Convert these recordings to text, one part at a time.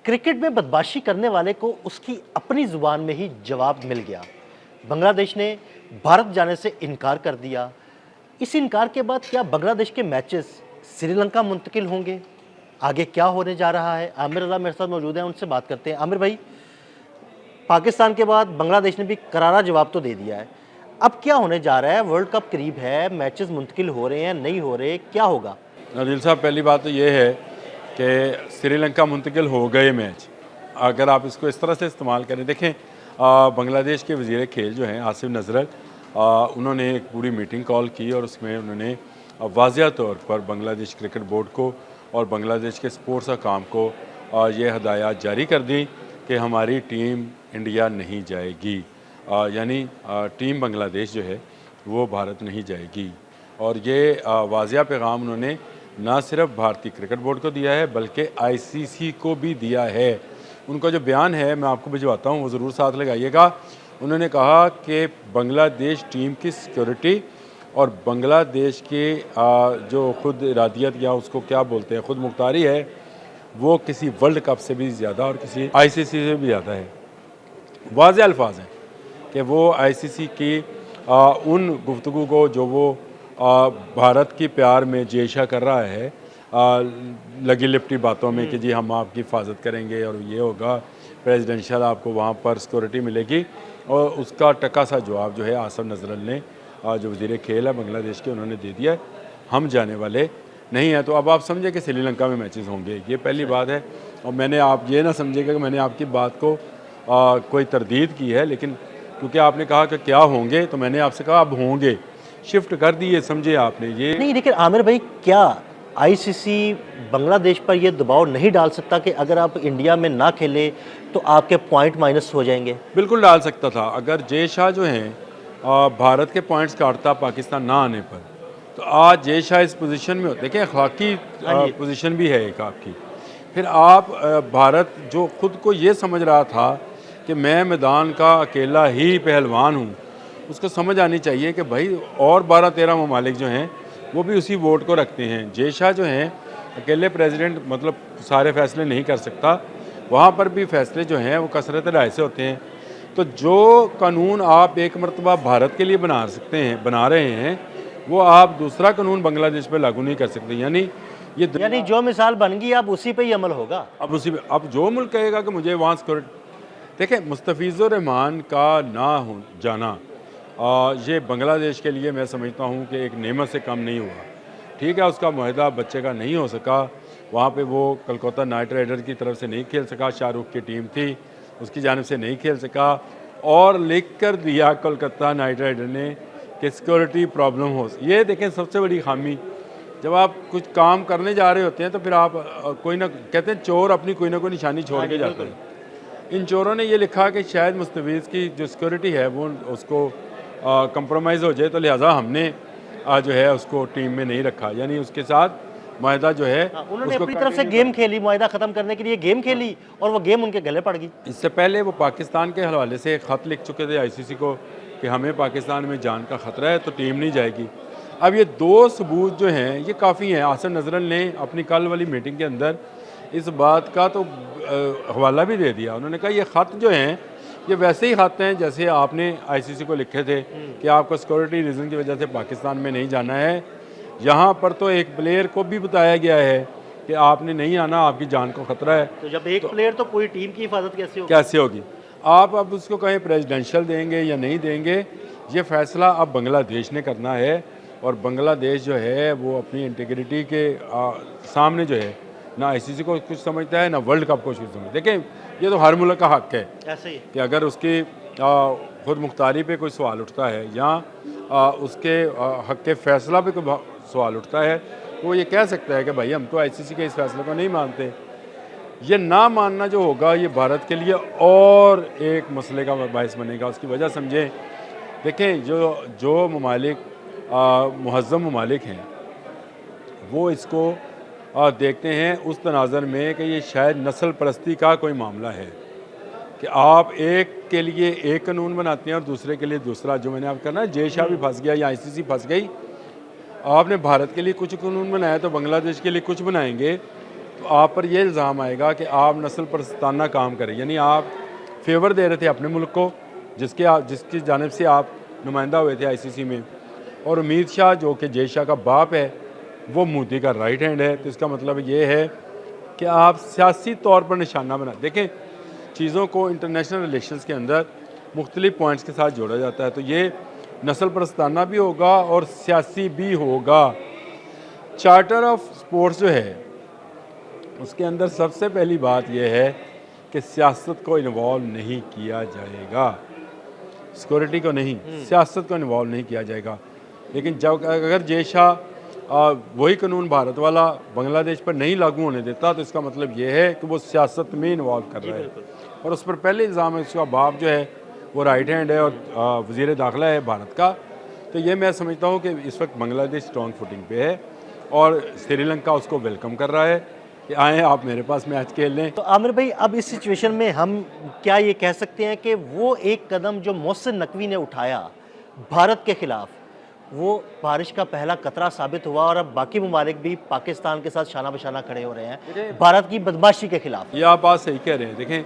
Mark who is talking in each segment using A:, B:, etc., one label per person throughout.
A: Cricket में बदमाशी करने वाले को उसकी अपनी जुबान में ही जवाब मिल गया। बांग्लादेश ने भारत जाने से इनकार कर दिया। इस इनकार के बाद क्या बांग्लादेश के मैचेस श्रीलंका मुंतकिल होंगे? आगे क्या होने जा रहा है? आमिर रज़ा मेरे साथ मौजूद हैं, उनसे बात करते हैं। आमिर भाई, पाकिस्तान के बाद बांग्लादेश ने भी करारा जवाब तो दे दिया है। अब क्या होने जा रहा है? वर्ल्ड कप करीब है, मैचेस मुंतकिल हो रहे हैं, नहीं हो रहे, क्या होगा?
B: नदील साहब, पहली बात तो ये है कि श्रीलंका मुंतकिल हो गए मैच। अगर आप इसको इस तरह से इस्तेमाल करें, देखें बांग्लादेश के वज़ीर खेल जो हैं आसिफ नज़रत, उन्होंने एक पूरी मीटिंग कॉल की और उसमें उन्होंने वाज़िया तौर पर बांग्लादेश क्रिकेट बोर्ड को और बांग्लादेश के स्पोर्ट्स हकाम को ये हदायत जारी कर दी कि हमारी टीम इंडिया नहीं जाएगी, यानी टीम बांग्लादेश जो है वो भारत नहीं जाएगी। और ये वाज़िया पैगाम उन्होंने ना सिर्फ भारतीय क्रिकेट बोर्ड को दिया है बल्कि आईसीसी को भी दिया है। उनका जो बयान है मैं आपको भिजवाता हूँ, वो ज़रूर साथ लगाइएगा। उन्होंने कहा कि बांग्लादेश टीम की सिक्योरिटी और बांग्लादेश की जो खुद इरादियत या उसको क्या बोलते हैं खुद मुख्तारी है, वो किसी वर्ल्ड कप से भी ज़्यादा और किसी आईसीसी से भी ज़्यादा है। वाज़ेह अल्फाज हैं कि वो आईसीसी की उन गुफ्तगू को जो वो भारत की प्यार में जेशा कर रहा है, लगी लिपटी बातों में कि जी हम आपकी हिफाजत करेंगे और ये होगा प्रेसिडेंशियल, आपको वहाँ पर सिक्योरिटी मिलेगी, और उसका टका सा जवाब जो है आसिफ नज़रत ने जो वज़ीर खेल है बांग्लादेश के, उन्होंने दे दिया, हम जाने वाले नहीं हैं। तो अब आप समझे कि श्रीलंका में मैचेस होंगे, ये पहली बात है। और मैंने, आप ये ना समझिएगा कि मैंने आपकी बात को कोई तरदीद की है, लेकिन क्योंकि आपने कहा कि क्या होंगे तो मैंने आपसे कहा अब होंगे, शिफ्ट कर दिए, समझे आपने ये
A: नहीं, लेकिन आमिर भाई, क्या आईसीसी बांग्लादेश पर यह दबाव नहीं डाल सकता कि अगर आप इंडिया में ना खेले तो आपके पॉइंट माइनस हो जाएंगे?
B: बिल्कुल डाल सकता था। अगर जय शाह जो हैं भारत के पॉइंट्स काटता पाकिस्तान ना आने पर, तो आज जय शाह इस पोजीशन में होते। देखिए अखलाकी पोजीशन भी है एक आपकी। फिर आप भारत जो खुद को ये समझ रहा था कि मैं मैदान का अकेला ही पहलवान हूँ, उसको समझ आनी चाहिए कि भाई और 12-13 ममालिक जो हैं वो भी उसी वोट को रखते हैं। जय शाह जो हैं अकेले प्रेसिडेंट मतलब सारे फैसले नहीं कर सकता, वहाँ पर भी फैसले जो हैं वो कसरत राय से होते हैं। तो जो कानून आप एक मरतबा भारत के लिए बना रहे हैं, वो आप दूसरा कानून बांग्लादेश पर लागू नहीं कर सकते। यानी
A: जो मिसाल बन गई अब उसी पे ही अमल होगा।
B: अब जो मुल्क कहेगा कि मुझे वहाँ सिक्योरिटी, देखें मुस्तफ़ीज़ुर रहमान का ना हो जाना ये बांग्लादेश के लिए मैं समझता हूँ कि एक नेमत से कम नहीं हुआ। ठीक है, उसका मुआहदा बच्चे का नहीं हो सका, वहाँ पे वो कलकत्ता नाइट राइडर की तरफ से नहीं खेल सका, शाहरुख की टीम थी उसकी जानिब से नहीं खेल सका, और लिख कर दिया कलकत्ता नाइट राइडर ने कि सिक्योरिटी प्रॉब्लम हो। ये देखें सबसे बड़ी खामी, जब आप कुछ काम करने जा रहे होते हैं तो फिर आप कोई ना, कहते हैं चोर अपनी कोई ना कोई निशानी छोड़ के जाते हैं। इन चोरों ने ये लिखा कि शायद मुस्तफ़ीज़ की जो सिक्योरिटी है वो उसको कंप्रोमाइज़ हो जाए, तो लिहाजा हमने जो है उसको टीम में नहीं रखा, यानी उसके साथ मुआहदा जो है
A: उन्होंने अपनी तरफ से गेम खेली, मुआहदा ख़त्म करने के लिए गेम खेली और वो गेम उनके गले पड़ गई।
B: इससे पहले वो पाकिस्तान के हवाले से ख़त लिख चुके थे आईसीसी को कि हमें पाकिस्तान में जान का ख़तरा है तो टीम नहीं जाएगी। अब ये दो सबूत जो हैं ये काफ़ी हैं। आसिफ नज़रत ने अपनी कल वाली मीटिंग के अंदर इस बात का तो हवाला भी दे दिया। उन्होंने कहा ये ख़त जो हैं ये वैसे ही ख़त हैं जैसे आपने आईसीसी को लिखे थे कि आपको सिक्योरिटी रीज़न की वजह से पाकिस्तान में नहीं जाना है। यहाँ पर तो एक प्लेयर को भी बताया गया है कि आपने नहीं आना, आपकी जान को ख़तरा है।
A: तो जब एक प्लेयर तो पूरी टीम की हिफाजत कैसे
B: होगी? आप अब उसको कहें प्रेसिडेंशियल देंगे या नहीं देंगे, ये फ़ैसला अब बांग्लादेश ने करना है। और बांग्लादेश जो है वो अपनी इंटीग्रिटी के सामने जो है ना आईसीसी को कुछ समझता है ना वर्ल्ड कप को कुछ समझता है। देखें ये तो हर मुल्क का हक है
A: ऐसे ही
B: कि अगर उसकी खुद मुख्तारी पे कोई सवाल उठता है या उसके हक के फ़ैसला पे कोई सवाल उठता है तो वो ये कह सकता है कि भाई हम तो आईसीसी के इस फैसले को नहीं मानते। ये ना मानना जो होगा ये भारत के लिए और एक मसले का बायस बनेगा। उसकी वजह समझें, देखें जो ममालिक मुहज़्ज़म ममालिक हैं वो इसको देखते हैं उस तनाज़र में कि ये शायद नस्ल परस्ती का कोई मामला है कि आप एक के लिए एक कानून बनाते हैं और दूसरे के लिए दूसरा। जो मैंने आपका ना जय शाह भी फंस गया या आईसीसी फंस गई, आपने भारत के लिए कुछ कानून बनाया तो बांग्लादेश के लिए कुछ बनाएंगे, तो आप पर ये इल्ज़ाम आएगा कि आप नस्ल परस्ताना काम करें, यानी आप फेवर दे रहे थे अपने मुल्क को, जिसकी जानिब से आप नुमाइंदा हुए थे आईसीसी में, और उम्मीद शाह जो कि जय शाह का बाप है वो मोदी का राइट हैंड है। तो इसका मतलब ये है कि आप सियासी तौर पर निशाना बना देखें, चीज़ों को इंटरनेशनल रिलेशंस के अंदर मुख्तलिफ पॉइंट्स के साथ जोड़ा जाता है, तो ये नस्ल परस्ताना भी होगा और सियासी भी होगा। चार्टर ऑफ स्पोर्ट्स जो है उसके अंदर सबसे पहली बात यह है कि सियासत को इन्वॉल्व नहीं किया जाएगा, सिक्योरिटी को नहीं, सियासत को इन्वॉल्व नहीं किया जाएगा। लेकिन जब अगर जय शाह वही कानून भारत वाला बांग्लादेश पर नहीं लागू होने देता तो इसका मतलब ये है कि वो सियासत में इन्वॉल्व कर रहा है, और उस पर पहले इल्ज़ाम है उसका बाप जो है वो राइट हैंड है और वज़ीर दाखिला है भारत का। तो ये मैं समझता हूँ कि इस वक्त बांग्लादेश स्ट्रॉन्ग फुटिंग पे है और श्रीलंका उसको वेलकम कर रहा है कि आएँ आप मेरे पास मैच खेल लें।
A: तो आमिर भाई, अब इस सिचुएशन में हम क्या ये कह सकते हैं कि वो एक कदम जो मोहसिन नकवी ने उठाया भारत के खिलाफ, वो बारिश का पहला कतरा साबित हुआ और अब बाकी ममालिक भी पाकिस्तान के साथ शाना बशाना खड़े हो रहे हैं भारत की बदमाशी के खिलाफ?
B: ये आप बात सही कह रहे हैं। देखें,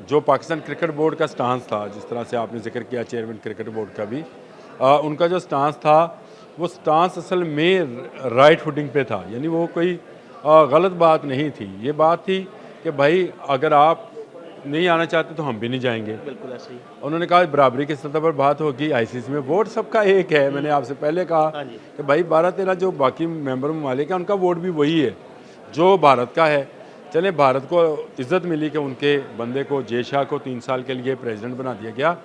B: जो पाकिस्तान क्रिकेट बोर्ड का स्टांस था, जिस तरह से आपने जिक्र किया चेयरमैन क्रिकेट बोर्ड का भी, उनका जो स्टांस था वो स्टांस असल में राइट फुटिंग पे था, यानी वो कोई गलत बात नहीं थी। ये बात थी कि भाई अगर आप नहीं आना चाहते तो हम भी नहीं जाएंगे।
A: बिल्कुल ऐसे ही।
B: उन्होंने कहा बराबरी की सतह पर बात होगी, आईसीसी में वोट सबका एक है। मैंने आपसे पहले कहा
A: हाँ जी।
B: कि भाई 12-13 जो बाकी मेंबर ममालिक हैं उनका वोट भी वही है जो भारत का है। चले, भारत को इज़्ज़त मिली कि उनके बंदे को जय शाह को 3 साल के लिए प्रेसिडेंट बना दिया गया,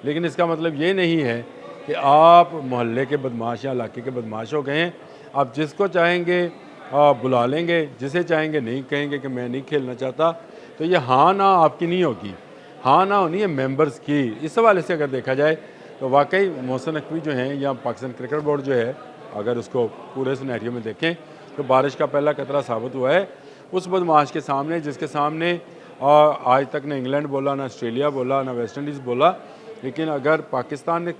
B: लेकिन इसका मतलब ये नहीं है कि आप मोहल्ले के बदमाश या इलाके के बदमाश हो गए हैं। आप जिसको चाहेंगे बुला लेंगे, जिसे चाहेंगे नहीं कहेंगे कि मैं नहीं खेलना चाहता। तो ये हाँ ना आपकी नहीं होगी, हाँ ना होनी है मेंबर्स की। इस हवाले से अगर देखा जाए तो वाकई मोहसिन नकवी जो हैं या पाकिस्तान क्रिकेट बोर्ड जो है, अगर उसको पूरे सिनेरियो में देखें तो बारिश का पहला खतरा साबित हुआ है उस बदमाश के सामने जिसके सामने आज तक न इंग्लैंड बोला, ना ऑस्ट्रेलिया बोला, ना वेस्ट इंडीज़ बोला। लेकिन अगर पाकिस्तान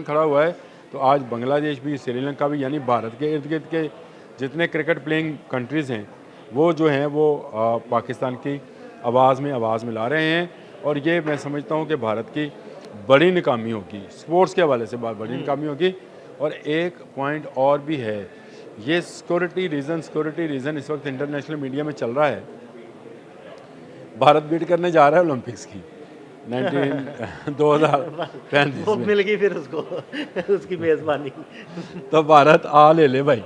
B: खड़ा हुआ है तो आज बांग्लादेश भी, श्रीलंका भी, यानी भारत के इर्द गिर्द के जितने क्रिकेट प्लेइंग कंट्रीज़ हैं वो जो हैं वो पाकिस्तान की आवाज़ में आवाज़ मिला रहे हैं। और ये मैं समझता हूँ कि भारत की बड़ी नाकामी होगी, स्पोर्ट्स के हवाले से बहुत बड़ी नाकामी होगी। और एक पॉइंट और भी है, ये सिक्योरिटी रीज़न इस वक्त इंटरनेशनल मीडिया में चल रहा है। भारत बीट करने जा रहा है ओलंपिक्स की 2035
A: वो
B: में,
A: मिल गई फिर उसको उसकी मेज़बानी।
B: तो भारत आ ले भाई।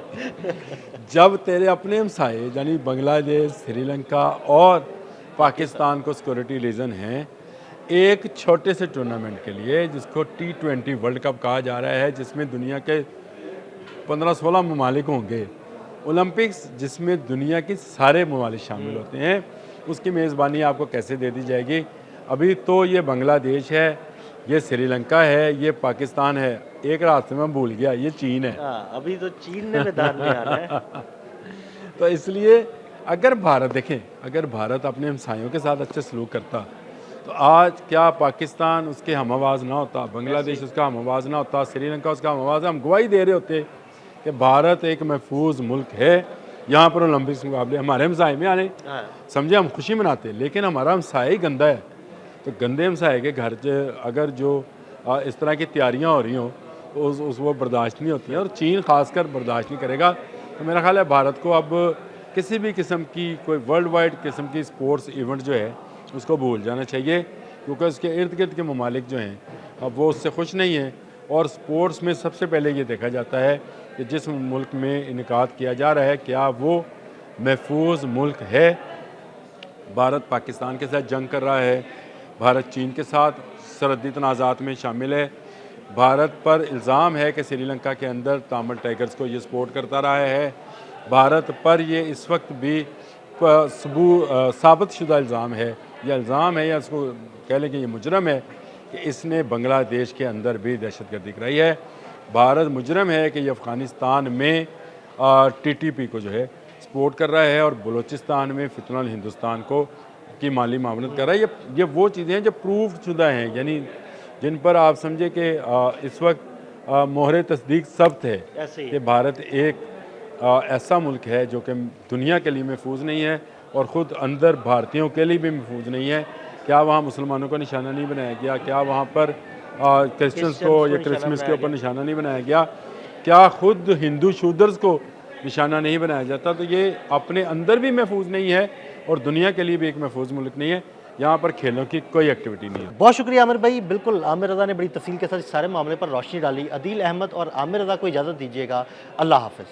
B: जब तेरे अपने हमसाए यानी बांग्लादेश, श्रीलंका और पाकिस्तान को सिक्योरिटी रीज़न हैं एक छोटे से टूर्नामेंट के लिए जिसको T20 वर्ल्ड कप कहा जा रहा है, जिसमें दुनिया के 15-16 ममालिक होंगे, ओलंपिक्स जिसमें दुनिया के सारे ममालिक शामिल होते हैं, उसकी मेज़बानी आपको कैसे दे दी जाएगी? अभी तो ये बांग्लादेश है, ये श्रीलंका है, ये पाकिस्तान है, एक रास्ते में भूल गया, ये चीन है।
A: अभी तो चीन ने मैदान में आना है।
B: तो इसलिए अगर भारत देखें, अगर भारत अपने हमसायों के साथ अच्छे सलूक करता तो आज क्या पाकिस्तान उसके हम आवाज़ ना होता, बांग्लादेश उसका हम आवाज़ ना होता, श्रीलंका उसका हम आवाज़, हम गवाही दे रहे होते कि भारत एक महफूज मुल्क है, यहाँ पर ओलंपिक्स मुकाबले हमारे हमसाए में आने, समझे, हम खुशी मनाते। लेकिन हमारा हमसाया ही गंदा है, तो गंदे हमसाए के घर अगर जो इस तरह की तैयारियाँ हो रही हों तो उस वो बर्दाश्त नहीं होती हैं, और चीन ख़ासकर बर्दाश्त नहीं करेगा। तो मेरा ख्याल है भारत को अब किसी भी किस्म की कोई वर्ल्ड वाइड किस्म की स्पोर्ट्स इवेंट जो है उसको भूल जाना चाहिए, क्योंकि उसके इर्द गिर्द के ममालिक जो हैं अब वो उससे खुश नहीं हैं। और स्पोर्ट्स में सबसे पहले ये देखा जाता है कि जिस मुल्क में इनकाद किया जा रहा है क्या वो महफूज मुल्क है। भारत पाकिस्तान के साथ जंग कर रहा है, भारत चीन के साथ सरहदी तनाज़ात में शामिल है, भारत पर इल्ज़ाम है कि श्रीलंका के अंदर तामिल टाइगर्स को ये सपोर्ट करता रहा है, भारत पर ये इस वक्त भी साबित शुदा इल्ज़ाम है, या इसको कह लें कि ये मुजरम है कि इसने बांग्लादेश के अंदर भी दहशतगर्दी कराई है। भारत मुजरम है कि ये अफ़गानिस्तान में TTP को जो है सपोर्ट कर रहा है और बलूचिस्तान में फितनल हिंदुस्तान को की माली मामलत कर रहा है। ये वो चीज़ें हैं जो प्रूव शुदा हैं, यानी जिन पर आप समझे कि इस वक्त मोहर तस्दीक सब्त है कि भारत एक ऐसा मुल्क है जो कि दुनिया के लिए महफूज नहीं है और ख़ुद अंदर भारतीयों के लिए भी महफूज नहीं है। क्या वहाँ मुसलमानों को निशाना नहीं बनाया गया? क्या वहाँ पर क्रिश्चियंस को या क्रिसमस के ऊपर निशाना नहीं बनाया गया? क्या ख़ुद हिंदू शूदर्स को निशाना नहीं बनाया जाता? तो ये अपने अंदर भी महफूज नहीं है और दुनिया के लिए भी एक महफूज मुल्क नहीं है। यहाँ पर खेलों की कोई एक्टिविटी नहीं है।
A: बहुत शुक्रिया आमिर भाई। बिल्कुल आमिर रज़ा ने बड़ी तफसील के साथ इस सारे मामले पर रोशनी डाली। अदील अहमद और आमिर रज़ा को इजाज़त दीजिएगा। अल्लाह हाफ़िज़।